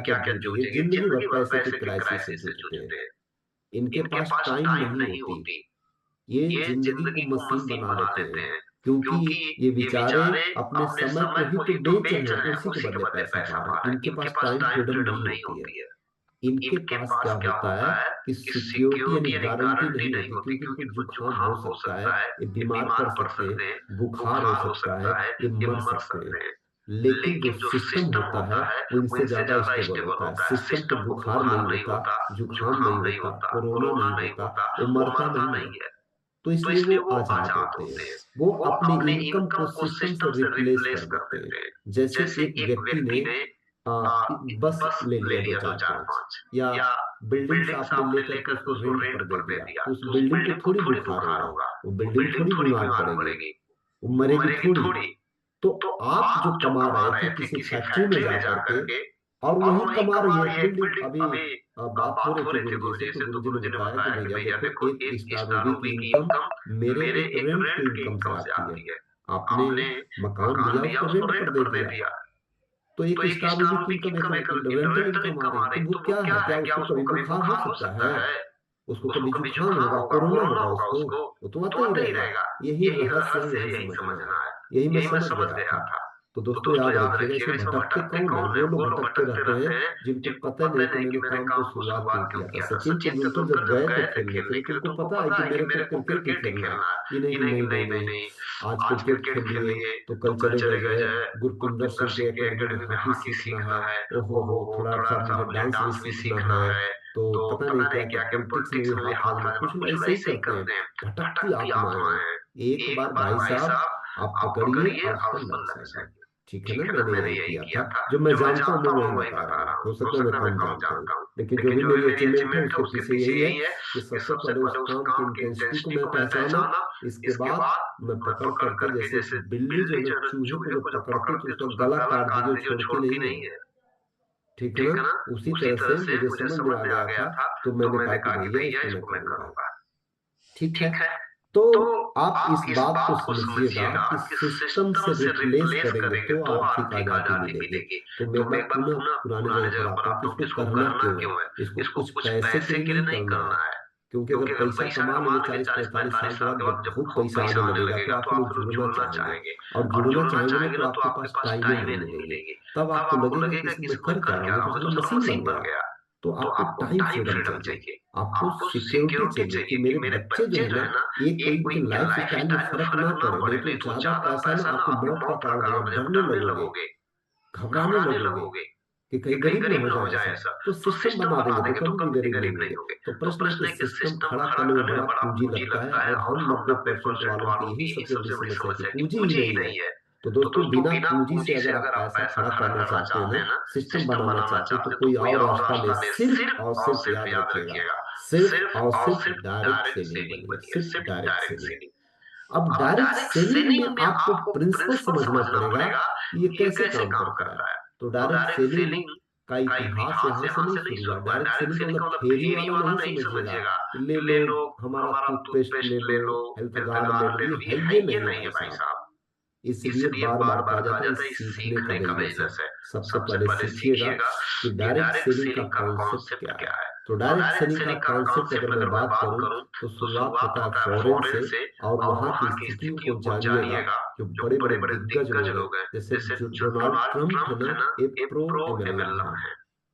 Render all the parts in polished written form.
क्या-क्या जूझेंगे, ज़िंदगी भर पैसे के क्राइसिस से जूझते हैं। इनके पास टाइम नहीं होती। ये ज़िंदगी को मशीन बना लेते हैं, क्योंकि ये बेचारे अपने समय को ही तो बेच रहे हैं, उसी के बदले पैसा पा रहे हैं। इनके पास टाइम फ्रीडम नहीं होती है। इनके पास क्या होता है कि सिक्योरिटी यानी गारंटी नहीं होती, क्योंकि इनको जुकाम हो सकता है, ये बीमार पड़ सकते हैं, बुखार हो सकता है, ये मर सकते हैं। लेकिन जो सिस्टम होता है वो इनसे ज़्यादा स्टेबल होता है। सिस्टम को बुखार नहीं होता, जुकाम नहीं होता, कोरोना नहीं होता, वो मरता नहीं है। तो इसलिए वो आज़ाद होते हैं। वो अपनी इनकम को सिस्टम से रिप्लेस कर देते हैं। जैसे एक व्यक्ति ने अ, इ बस ले लिया 2-4-5 या बिल्डिंग्स आपने लेकर के उसको रेंट पर दे दिया, तो उस बिल्डिंग को थोड़ी बुखार होगा, वो बिल्डिंग थोड़ी बीमार पड़ेगी, वो मरेगी थोड़ी। तो आप जो कमा रहे थे किसी फैक्ट्री में जा कर के और वही कमा रही है एक बिल्डिंग। अभी बात हो रही थी गुरुजी से, तो गुरुजी ने बताया कि भैया देखो, एक स्टार मूवी की इनकम मेरे एक रेंट की इनकम से आती है। आपने मकान लिया, उसको रेंट पर दे दिया, तो एक स्टार मूवी की इनकम एक रेंटल इनकम आ रही। तो वो क्या है? क्या उसको कभी बुखार हो सकता है? उसको कभी जुकाम होगा, कोरोना होगा उसको? वो तो आता ही रहेगा। यही रहस्य है, यही समझना है। यही मैं समझ गया था। तो दोस्तों याद रखिएगा, इसमें भटकते कौन हैं? वो लोग भटकते रहते हैं जिनको पता नहीं कि मैंने काम को शुरुआत क्यों किया था। सचिन तेंदुलकर जब गए थे खेलने के लिए तो उनको पता है कि मेरे को क्रिकेट ही खेलना है। ये नहीं कि नहीं, नहीं, नहीं, आज क्रिकेट खेल लिए तो कल चले गए जो है गुरपिंदर सिंह के अकेडमी में हॉकी सीखना है। ओहो! थोड़ा-सा मुझे डांस भी सीखना है। तो पता नहीं क्या-क्या पॉलिटिक्स में भी हाथ आजमा, कुछ लोग ऐसे ही करते हैं, भटकती आत्माएँ हैं। एक बार भाई साहब आप पकड़िए और उस पर लग जाइए। ठीक है ना? मैंने यही किया था। जो मैं जानता हूँ मैं वही बता रहा हूँ। हो सकता है मैं कम जानता हूँ, लेकिन जो भी मेरी अचीवमेंट है उसके पीछे यही है कि सबसे पहले उस काम की इंटेंसिटी को मैं पहचाना, इसके बाद मैं पकड़ करके जैसे बिल्ली जो है ना चूहे को जब पकड़ती है तो उसका गला काट दीजिए, वो छोड़ती नहीं है। ठीक है ना? उसी तरह से मुझे समझ में आ गया था, तो मैंने कहा कि भैया इसको मैं करूँगा। ठीक है? तो आप इस बात को समझिएगा कि सिस्टम से रिप्लेस करेंगे तो आर्थिक आज़ादी मिलेगी। तो मैं एक बार पुनः पुरानी जगह पर आता हूँ कि इसको करना क्यों है? इसको कुछ पैसे के लिए नहीं करना है। क्योंकि अगर पैसा कमा लेंगे 40-45 साल के बाद जब खूब पैसा आने लगेगा तो आप लोग जुड़ना चाहेंगे, और जुड़ना चाहेंगे ना तो आपके पास टाइमें नहीं मिलेगी। तब आपको लगेगा कि इसमें मैं कर क्या रहा हूँ? मैं तो साला मशीन बन गया। तो आपको टाइम फ्रीडम चाहिए, आपको सिक्योरिटी चाहिए कि मेरे बच्चे जो है ना, एक कोई इनके लाइफ़स्टाइल में फ़र्क ना पड़े, नहीं तो ज़्यादा पैसा ना आपको मौत का कारण देगा, डरने लगोगे, घबराने लगोगे कि कहीं गरीब ना हो जाए ऐसा। तो सिस्टम बना देंगे तो कभी भी गरीब नहीं होंगे। तो प्रश्न है कि सिस्टम खड़ा करने में बड़ा पूँजी लगता है, और हम 90% वालों की यही सबसे बड़ी समस्या है कि पूँजी ही नहीं है। तो दोस्तों बिना पूँजी से अगर आप पैसा खड़ा करना चाहते हैं ना, सिस्टम बनाना चाहते हैं, तो कोई और रास्ता नहीं, सिर्फ़ और सिर्फ़ याद रखिएगा, सिर्फ़ और सिर्फ़ डायरेक्ट सेलिंग बनिए, सिर्फ़ डायरेक्ट सेलिंग। अब डायरेक्ट सेलिंग में आपको प्रिंसिपल समझना पड़ेगा कि ये कैसे काम करता है। तो डायरेक्ट सेलिंग का इतिहास यहाँ से नहीं शुरू हुआ। डायरेक्ट सेलिंग का मतलब फेरी वाला नहीं समझिएगा कि ले लो, हमारा टूथपेस्ट ले लो, हेल्थ गार्ड ले लो, ये है ये नहीं भाई साहब। इसलिए बार-बार कहा जाता है ये सीखने का बिज़नेस है। सबसे पहले सीखिएगा कि डायरेक्ट सेलिंग का कॉन्सेप्ट क्या है। तो डायरेक्ट सेलिंग का कॉन्सेप्ट अगर मैं बात करूँ तो शुरुआत होता है फॉरेन से, और वहाँ की स्थितियों को जानिएगा। जो बड़े-बड़े दिग्गज लोग हैं, जैसे जो डोनाल्ड ट्रंप है ना, ये प्रो एमएलएम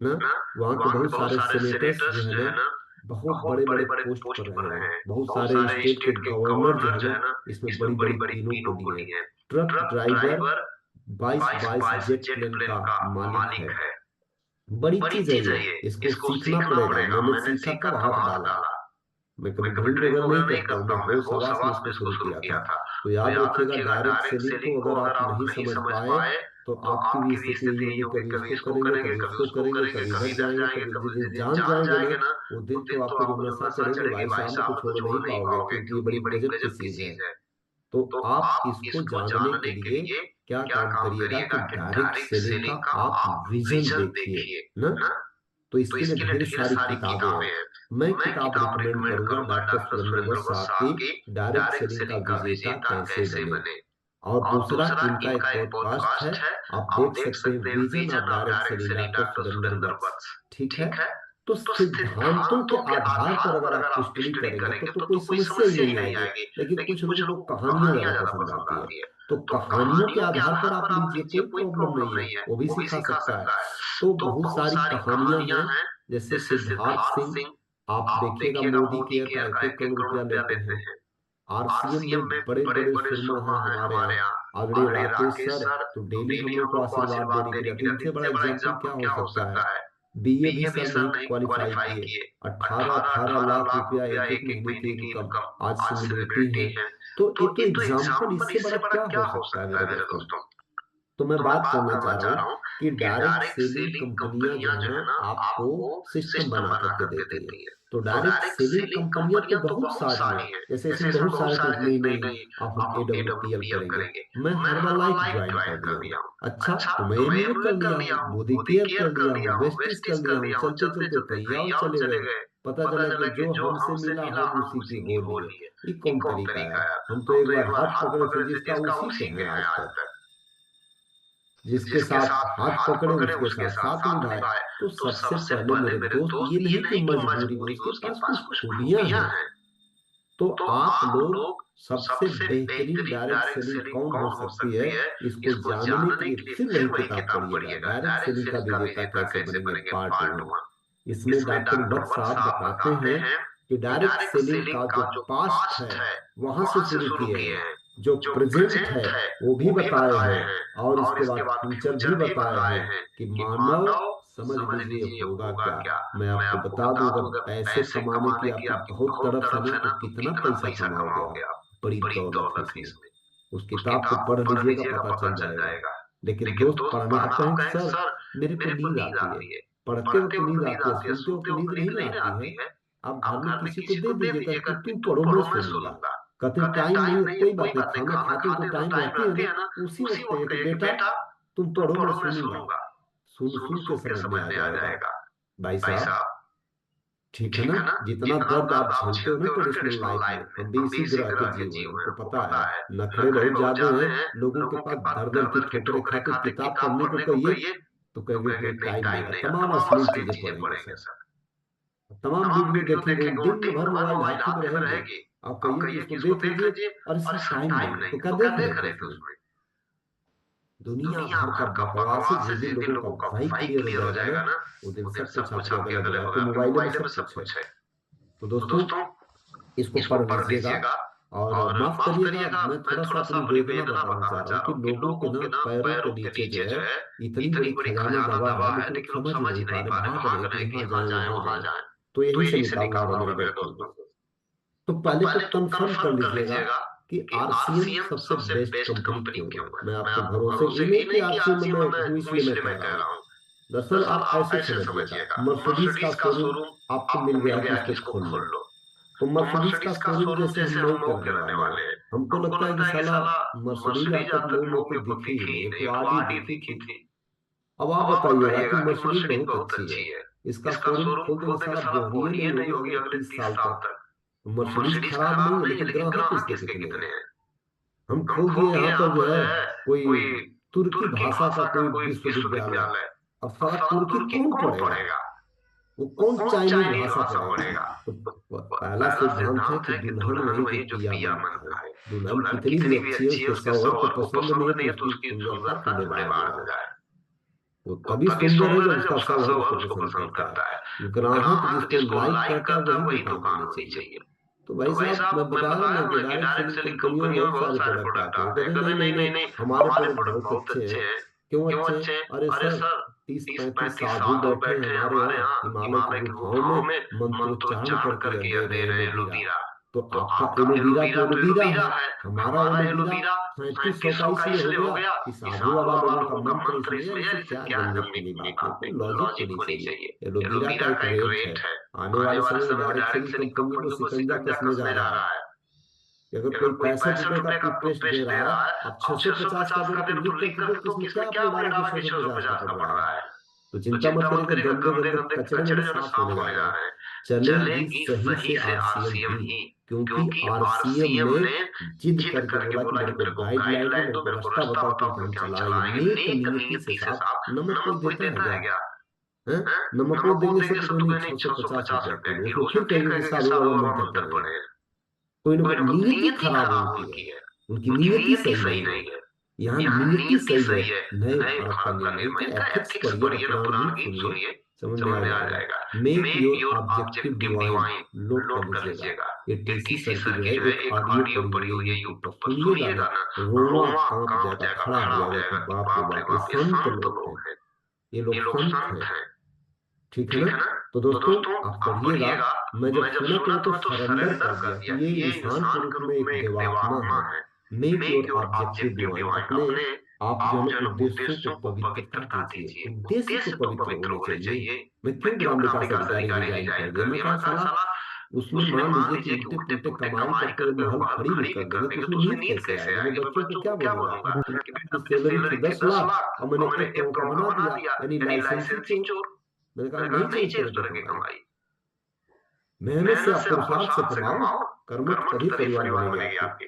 है ना? वहाँ के बहुत सारे सेनेटर्स जो है ना, बहुत बड़े-बड़े पोस्ट पर रहे हैं। बहुत सारे स्टेट के गवर्नर जो है ना, इसमें बड़ी-बड़ी टीमों को लिए हैं। ट्रक ड्राइवर 22-22 जेट प्लेन का मालिक है। बड़ी चीज़ है ये, इसको सीखना पड़ेगा। मैंने सीखा तब हाथ डाला। मैं कभी ड्रिल वगैरह नहीं करता हूँ, मैं होश-हवास में इसको शुरू किया था। तो याद रखिएगा डायरेक्ट सेलिंग को अगर आप नहीं समझ पाए, तो आपकी भी स्थिति यही होगी, कभी इसको करेंगे, कभी उसको करेंगे, कभी इधर जाएँगे, कभी जिस दिन जान जाएँगे ना, वो दिन तो आपको जो नशा चढ़ेगी भाई साहब तो छोड़ नहीं पाओगे, क्योंकि ये बड़ी गज़ब की चीज़ है। तो आप इसको जानने के लिए क्या काम करिएगा कि डायरेक्ट सेलिंग का आप विज़न देखिए, ना? तो इसके लिए ढेर सारी किताबें हैं। मैं किताब रिकमेंड करूँगा डॉक्टर सुरेंद्र वत्स साहब की, डायरेक्ट सेलिंग का विजेता कैसे बने। और दूसरा इनका एक पॉडकास्ट है, आप देख सकते हैं vision of direct selling doctor Surendra Vats, ठीक है? तो सिद्धांतों के आधार पर अगर आप स्टडी करेंगे तो कोई समस्या ही नहीं आएगी। लेकिन कुछ लोगों को कहानियाँ ज़्यादा पसंद आती है, तो कहानियों के आधार पर आप लीजिए, कोई प्रॉब्लम नहीं है, वो भी सिखा सकता है। तो बहुत सारी कहानियाँ हैं, जैसे सिद्धार्थ सिंह, आप देखिएगा मोदी केयर का 1-1 करोड़ रुपया लेते हैं। आरसीएम में बड़े-बड़े सुरमा हैं हमारे यहाँ, आदरणीय राकेश सर, तो डेली हम लोग को आशीर्वाद देने के लिए, तो इनसे बड़ा एग्ज़ाम्पल क्या हो सकता है? बीए भी सर नहीं क्वालीफाई किए, 18-18 लाख रुपया एक-एक महीने की इनकम आज सेलिब्रिटी हैं। तो ये तो एग्ज़ाम्पल, इससे बड़ा क्या हो सकता है मेरे दोस्तों? तो मैं बात करना चाह रहा हूँ कि डायरेक्ट सेलिंग कंपनियाँ जो है ना, आपको सिस्टम बना करके देती है। तो डायरेक्ट सेलिंग कंपनियाँ तो बहुत सारी हैं, जैसे इसमें बहुत सारे थे, नहीं-नहीं अब हम एडब्ल्यूपीएल करेंगे। मैं हर्बललाइफ जॉइन कर दिया हूँ। अच्छा, तो मैं एमवे कर लिया हूँ, मोदी केयर कर लिया हूँ, वेस्टिज कर लिया हूँ, चलते-चलते पहिया और चले गए। पता चला कि जो हमसे मिला हम उसी की हो लिए। ये कौन तरीका है? हम तो एक बार हाथ पकड़े फिर जिसका उसी के हैं आज तक। जिसके साथ हाथ पकड़े उसके साथ साथ निभाए। तो सबसे पहले मेरे दोस्त ये नहीं कि मजबूरी में, उसके पास कुछ खूबियाँ हैं। तो आप लोग सबसे बेहतरीन डायरेक्ट सेलिंग कौन हो सकती है, इसको जानने के लिए फिर वही किताब पढ़िएगा, डायरेक्ट सेलिंग का विजेता कैसे बनेंगे पार्ट 1। इसमें डॉक्टर वत्स साहब बताते हैं कि डायरेक्ट सेलिंग का जो पास्ट है वहां से शुरू किए हैं, जो प्रेजेंट है वो भी बताए हैं, और इसके बाद फ्यूचर भी बताए हैं कि मानव समझ लीजिए होगा क्या। मैं आपको बता दूं, अगर पैसे कमाने की आपकी बहुत तड़फ है ना, तो कितना पैसा कमाओगे आप, बड़ी दौलत है इसमें। उस किताब को पढ़ लीजिएगा, पता चल जाएगा। लेकिन दोस्त पढ़ना, आप कहेंगे सर मेरे को नींद आती है, पढ़ते वक्त नींद आती है, सुनते वक्त नींद नहीं ना आती है, आप घर में किसी को दे दीजिएगा कि तुम पढ़ो मैं सुनूंगा। कहते टाइम नहीं है, कोई बात नहीं, खाना खाते हो तो टाइम रहती है ना, उसी वक्त कहिए कि बेटा तुम पढ़ो मैं सुनूंगा। सुन सुन के समझ में आ जाएगा। भाई साहब ठीक है ना, जितना दर्द आप झेलते हो ना ट्रेडिशनल लाइफ में, हम भी इसी ग्रह के जीव हैं, हमको पता है नखरे बहुत ज्यादा हैं लोगों के पास, दर दर की ठोकरें खाते। किताब पढ़ने को कहिए तो कहेंगे कि टाइम नहीं है, तमाम अश्लील चीजें पढ़ेंगे सर, तमाम वीडियो देखेंगे, दिन भर मोबाइल हाथ में रहेंगे। आप कहिए कि इसको देख लीजिए, और इसका टाइम नहीं है, तो क्या देख रहे थे उसमें। दुनिया भर का बकवास है, जिस दिन लोगों का भाई क्लियर हो जाएगा ना, वो दिन सब कुछ आपके गले होगा, आपके मोबाइल में सब कुछ है। तो दोस्तों इसको पढ़ लीजिएगा, और माफ करिएगा मैं थोड़ा सा अपनी वेदना बताना चाह रहा हूँ कि लोगों के ना पैरों के नीचे जो है इतनी बड़ी खजाना दबा है, लेकिन वो समझ नहीं पा रहे, भाग रहे कि यहाँ जाए वहां जाए। तो यहीं से निकालना होगा मेरे दोस्तों को। तो पहले तो कंफर्म कर लीजिएगा कि आरसीएम सबसे बेस्ट कंपनी क्यों है। मैं आपको भरोसे, ये नहीं कि आरसीएम में मैं हूं इसलिए मैं कह रहा हूँ। दरअसल आप ऐसे समझिएगा, मर्सिडीज का शोरूम आपको मिल गया कि इसको खोल लो, तो मर्सिडीज का शोरूम जैसे हम लोग के रहने वाले हैं, हमको लगता है कि साला मर्सिडीज आज तक लोगों में तो दिखी ही नहीं, तो आडी दिखी थी। अब आप बताइएगा कि मर्सिडीज बहुत अच्छी है, इसका शोरूम खोल देंगे, साला बोहनिये नहीं होगी अगले 30 साल तक। तो मर्सिडीज खराब नहीं है, लेकिन ग्राहक इसके कितने हैं। हम खोल दिए यहाँ पर जो है कोई तुर्की भाषा का कोई विश्वविद्यालय, अब साला तुर्की कौन पढ़ेगा, वो कौन चाइनीज भाषा पढ़ेगा। तो पहला सिद्धांत है कि दुल्हन वही जो पिया मन खाए। दुल्हन कितनी भी अच्छी है, उसके शौहर को पसंद नहीं है तो उसकी सुंदरता क्यों निभाया जाए। वो तभी सुंदर है जब उसका शौहर उसको पसंद करता है। ग्राहक जिसको लाइक करता है वही दुकान होनी चाहिए। तो भाई साहब मैं बताया ना कि डायरेक्ट सेलिंग कंपनियों में बहुत सारे प्रोडक्ट आते हैं, कहते नहीं नहीं नहीं हमारे प्रोडक्ट बहुत अच्छे हैं। क्यों अच्छे हैं? अरे सर 30-35 साधु बैठे हैं हमारे यहाँ हिमालय की गुफाओं में, मंत्रोच्चारण करके दे रहे हैं एलोवीरा। तो आपका एलोवीरा तो एलोवीरा है, हमारा एलोवीरा 3500 का इसलिए हो गया कि साधु बाबा लोगों का मंत्र इसलिए। यार इससे क्या जानने की बात है, कोई लॉजिक होनी चाहिए। एलोवीरा का एक रेट है, आने वाले समय में डायरेक्ट सेलिंग कंपनियों को शिकंजा कसने जा रहा है कि अगर कोई 65 रुपए का टूथपेस्ट दे रहा है, आप 650 का दे रहे तो लिख करके दो कि इसमें क्या आपने डाला कि 650 का पड़ रहा है। तो चिंता मत करिएगा, गंदे गंदे कचरे मेरे साफ होने जा रहे हैं। चलेगी सही से आरसीएम ही, क्योंकि आरसीएम ने जिद करके बोला कि मेरे को गाइडलाइन दो, मेरे को रास्ता बताओ कि हम चलाएंगे नेक नीति से। साफ नमक कोई देता है क्या? हैं? नमक को देंगे सब तो नहीं, 650 रुपया किलो, उसमें फिर कहेंगे कि साधु बाबा मंत्र पढ़ रहे हैं। कोई ना कोई नीयत खराब उनकी है, उनकी नीयत ही सही नहीं है। यहाँ नीयत सही है, नए भारत का निर्माण तो एथिक्स पढ़िए ना, पुराण गीत सुनिए, समझ में आ जाएगा। Make your objective divine, note कर लीजिएगा। ये टीसी सर की जो है एक ऑडियो पड़ी हुई है यूट्यूब पर, सुनिएगा ना रोमा कांप जाएगा, खड़ा हो जाएगा कि बाप रे बाप ये संत लोग हैं, ये लोग संत हैं। ठीक है ना? तो दोस्तों आप पढ़िएगा। मैं जब सुना तो सरेंडर कर दिया कि ये इंसान के रूप में एक देवात्मा है। मेक योर ऑब्जेक्टिव डिवाइन, अपने आप जो है उद्देश्यों को पवित्रता दीजिए, उद्देश्य तो पवित्र होने चाहिए। मैं क्यों ग्राम विकास अधिकारी रिजाइन कर दिया? मैं कहा साला उसमें मान लीजिए कि उल्टे पुल्टे कमाई करते हुए महल खड़ी भी कर देंगे तो उसमें नींद कैसे आएगा? मैं बच्चों को क्या बोलूंगा कि सैलरी थी 10 लाख और मैंने 1 करोड़ का बना दिया, यानी लाइसेंसी चोर। मैंने कहा नहीं चाहिए इस तरह की कमाई, मेहनत से आप पुरुषार्थ से कमाओ, कर्मठ तभी परिवार बनेगी आपकी।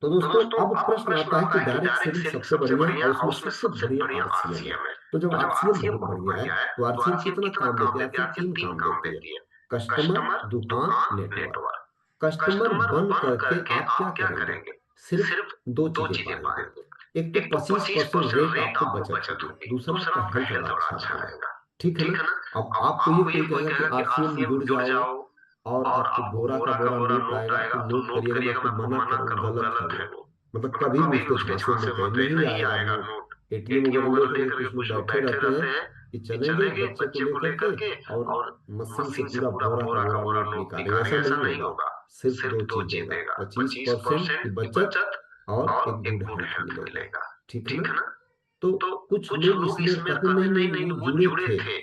तो दोस्तों अब प्रश्न आता है कि डायरेक्ट सेलिंग सबसे बढ़िया और उसमें सबसे बढ़िया आरसीएम है। तो जब आरसीएम बहुत बढ़िया है तो आरसीएम कितना काम देती है? आरसीएम 3 काम देती है, कस्टमर, दुकान, नेटवर्क। कस्टमर बन करके आप क्या करेंगे? सिर्फ़ 2 चीज़ें पाएँगे। एक तो 25% रेट आपको बचत होगी, दूसरा आपका हेल्थ बड़ा अच्छा रहेगा, ठीक है ना? अब आपको ये कोई कहेगा कि आरसीएम जुड़ जाओ और आपको बोरा का बोरा नोट आएगा, तो नोट करिएगा, मैं आपको मना कर रहा हूँ, गलत है वो। मतलब कभी भी उसके झांसे में मत आइए, नहीं आएगा नोट। एटीएम वगैरह लेकर के कुछ लोग बैठे रहते हैं कि चलेंगे बच्चे को लेकर के और मशीन से पूरा बोरा का बोरा नोट निकालेंगे, ऐसा नहीं होगा। सिर्फ 2 चीज़ देगा, 25% की बचत और एक गुड हेल्थ मिलेगा, ठीक है ना? तो कुछ लोग इसमें कहते नहीं, नहीं वो जुड़े थे।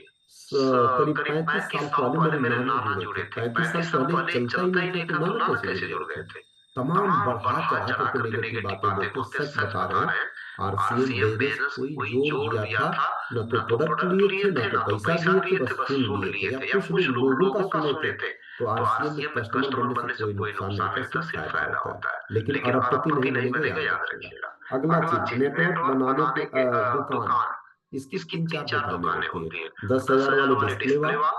करीब 35 साल पहले मेरे नाना जुड़े थे। 35 साल पहले चलता ही नहीं था तो नाना कैसे जुड़ गए थे? तमाम बढ़ा-चढ़ा कर के नेगेटिव बातें बोलते, सच बता रहे हैं। आरसीएम बेरेस कोई जोड़ दिया था, ना तो प्रोडक्ट लिए थे, ना तो पैसा दिए थे, बस सुन लिए थे या कुछ लोग लोगों का सुने थे। तो आरसीएम में कस्टमर बनने से कोई नुकसान नहीं होता, सिर्फ फ़ायदा होता है। लेकिन अरबपति नहीं बनेगा, याद रखिएगा। अगला चीज़ नेटवर्क बनाने के दुकान, इसकी 3-4 दुकानें होती हैं। 10,000 वाले डिस्प्ले वा,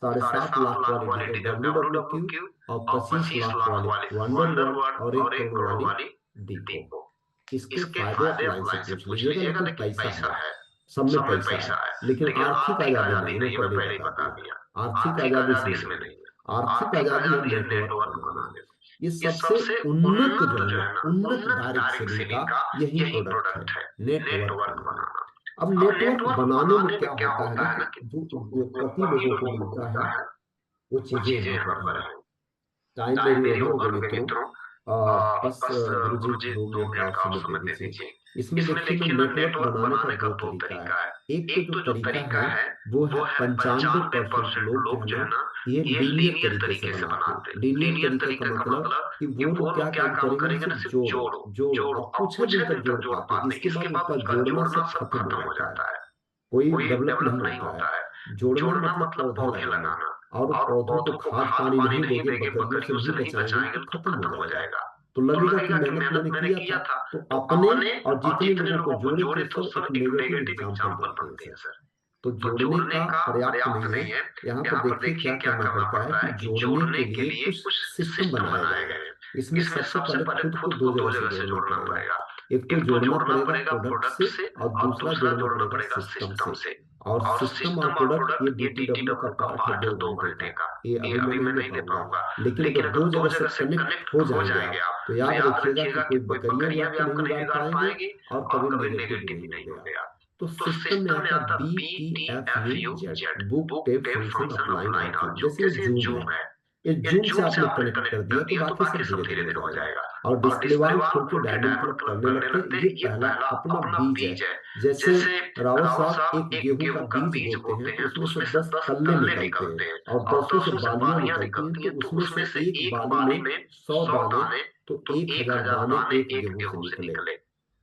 7.5 लाख वाली डब्ल्यूडब्ल्यूक्यू और 25 लाख वाली वंडरवर्ल्ड और 1 करोड़ वाली डीको। इसके फायदे आप लाइन से पूछ लीजिएगा, लेकिन पैसा है, सब में पैसा है। लेकिन आर्थिक आज़ादी नहीं, मैं पहले ही बता दिया। आर्थिक आज़ादी इसमें नहीं है। आर्थिक आज़ादी है नेटवर्क बनाने में। ये सबसे उन्नत जो है ना, उन्नत डायरेक्ट सेलिंग का यही प्रोडक्ट है, नेटवर्क बनाना। अब नेटवर्क बनाने में क्या होता है ना कि जो उद्योगपति लोगों को मिलता है, वो चीज़ें यहाँ पर हैं। टाइम मेरी ओवर हो गई मित्रों। बस गुरुजी 2 मिनट और समय दे दीजिए। इसमें देखिए ना, नेटवर्क बनाने का 2 तरीका है। एक तो जो तरीका है वो है 95% लोग जो है ना, ये लीनियर तरीके से बनाते हैं। लीनियर तरीके का मतलब कि वो लोग क्या काम करेंगे ना, सिर्फ जोड़ो, जोड़ो और कुछ ही दिन तक जोड़ पाते हैं। इसके बाद उसका जोड़ना सब खत्म हो जाता है। कोई डेवलप नहीं होता है। जोड़ना मतलब पौधा लगाना, और पौधों को खाद पानी नहीं देंगे, बकरियों से नहीं बचाएँगे तो खत्म हो जाएगा। तो लगेगा कि मेहनत मैंने किया था, तो अपने और जितने लोगों को जोड़े थे सब एक नेगेटिव एग्ज़ाम्पल बनते हैं सर। तो जोड़ने का पर्याप्त नहीं है। यहाँ पर देखिए क्या करना पड़ता है कि जोड़ने के लिए कुछ सिस्टम बनाए गए हैं। इसमें सबसे पहले खुद को 2 जगह से जोड़ना पड़ेगा। एक तो जोड़ना पड़ेगा प्रोडक्ट से और दूसरा जोड़ना पड़ेगा सिस्टम से। और सिस्टम और प्रोडक्ट ये डीटीडब्ल्यू का पार्ट है 2 घंटे का। ये अभी मैं नहीं दे पाऊँगा। लेकिन अगर 2 जगह से कनेक्ट हो जाएँगे आप, तो याद रखिएगा कि कोई बकरियाँ भी आपको नहीं उगाड़ पाएँगे और कभी नेगेटिव भी नहीं होंगे आप। तो सिस्टम में आता है BTFUZ, book tape function upline output. जैसे ये ज़ूम है, ये ज़ूम से आपने कनेक्ट कर दिया तो बाकी सब धीरे-धीरे हो जाएगा। और डिस्प्ले वाल खोल के डायमंड क्लब करने लगते हैं, ये पहला अपना बीज है। जैसे रावत साहब एक गेहूँ का बीज बोते हैं तो उसमें से 10 कल्ले निकलते हैं और दसों से बालियाँ निकलती हैं, तो उसमें से एक बाली में 100 दाने, तो 1000 दाने एक गेहूँ से निकले।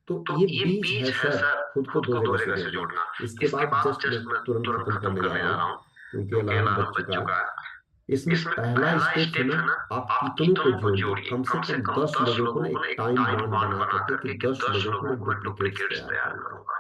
तो ये बीज है सर, खुद को 2 जगह से जोड़ना। इसके बाद जस्ट मैं तुरंत खत्म करने जा रहा हूँ, क्योंकि अलार्म बज चुका है। इसमें पहला स्टेप है ना, आप कितनों को जोड़िए, कम से कम 10 लोगों को ना एक टाइम बॉन्ड बना करके कि 10 लोगों को मैं डुप्लीकेट्स तैयार करूँगा।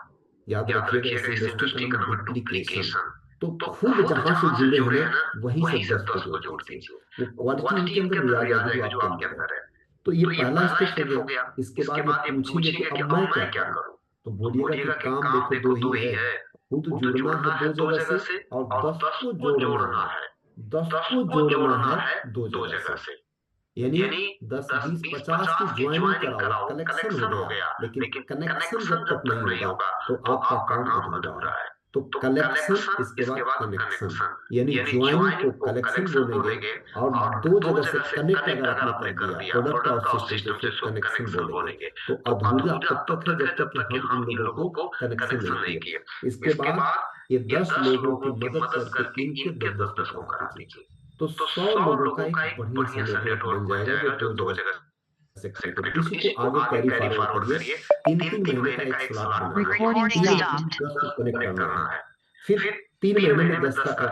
याद रखिएगा इस इंडस्ट्री का नाम है डुप्लीकेशन। तो खूब जहाँ से जुड़े हैं ना, वहीं से 10 को जोड़ दीजिए। वो क्वालिटी इनके अंदर भी आ जाएगी जो आपके अंदर है। तो ये पहला स्टेप हो गया। इसके बाद ये पूछिए कि अब मैं क्या करूँ? तो बोलिएगा कि काम देखो 2 ही है, खुद जुड़ना है 2 जगह से और 10 को जोड़ना है। 10 को जोड़ना है 2 जगह से। यानी 10, 20, 50 की ज्वाइनिंग कराओ, कलेक्शन हो गया। लेकिन कनेक्शन जब तक नहीं होगा, तो आपका काम अधूरा है। तो कलेक्शन, इसके बाद कनेक्शन, यानी ज्वाइन को कलेक्शन बोलेंगे और 2 जगह से कनेक्ट अगर आपने कर दिया प्रोडक्ट और सिस्टम से, उसको कनेक्शन बोलेंगे। तो अधूरा तब तक है जब तक कि हम इन लोगों को कनेक्शन नहीं किए। इसके बाद ये 10 लोगों की मदद करके इनके 10-10 को करा दीजिए। तो 100 लोगों का एक बढ़िया सा नेटवर्क बन जाएगा जो 2 जगह से कनेक्टेड। इसी को आगे कैरी फॉरवर्ड करिए। 3-3 महीने का एक स्लॉट बनाना है। 3 महीने में 10 को कनेक्ट करना है। फिर 3 महीने में 10 का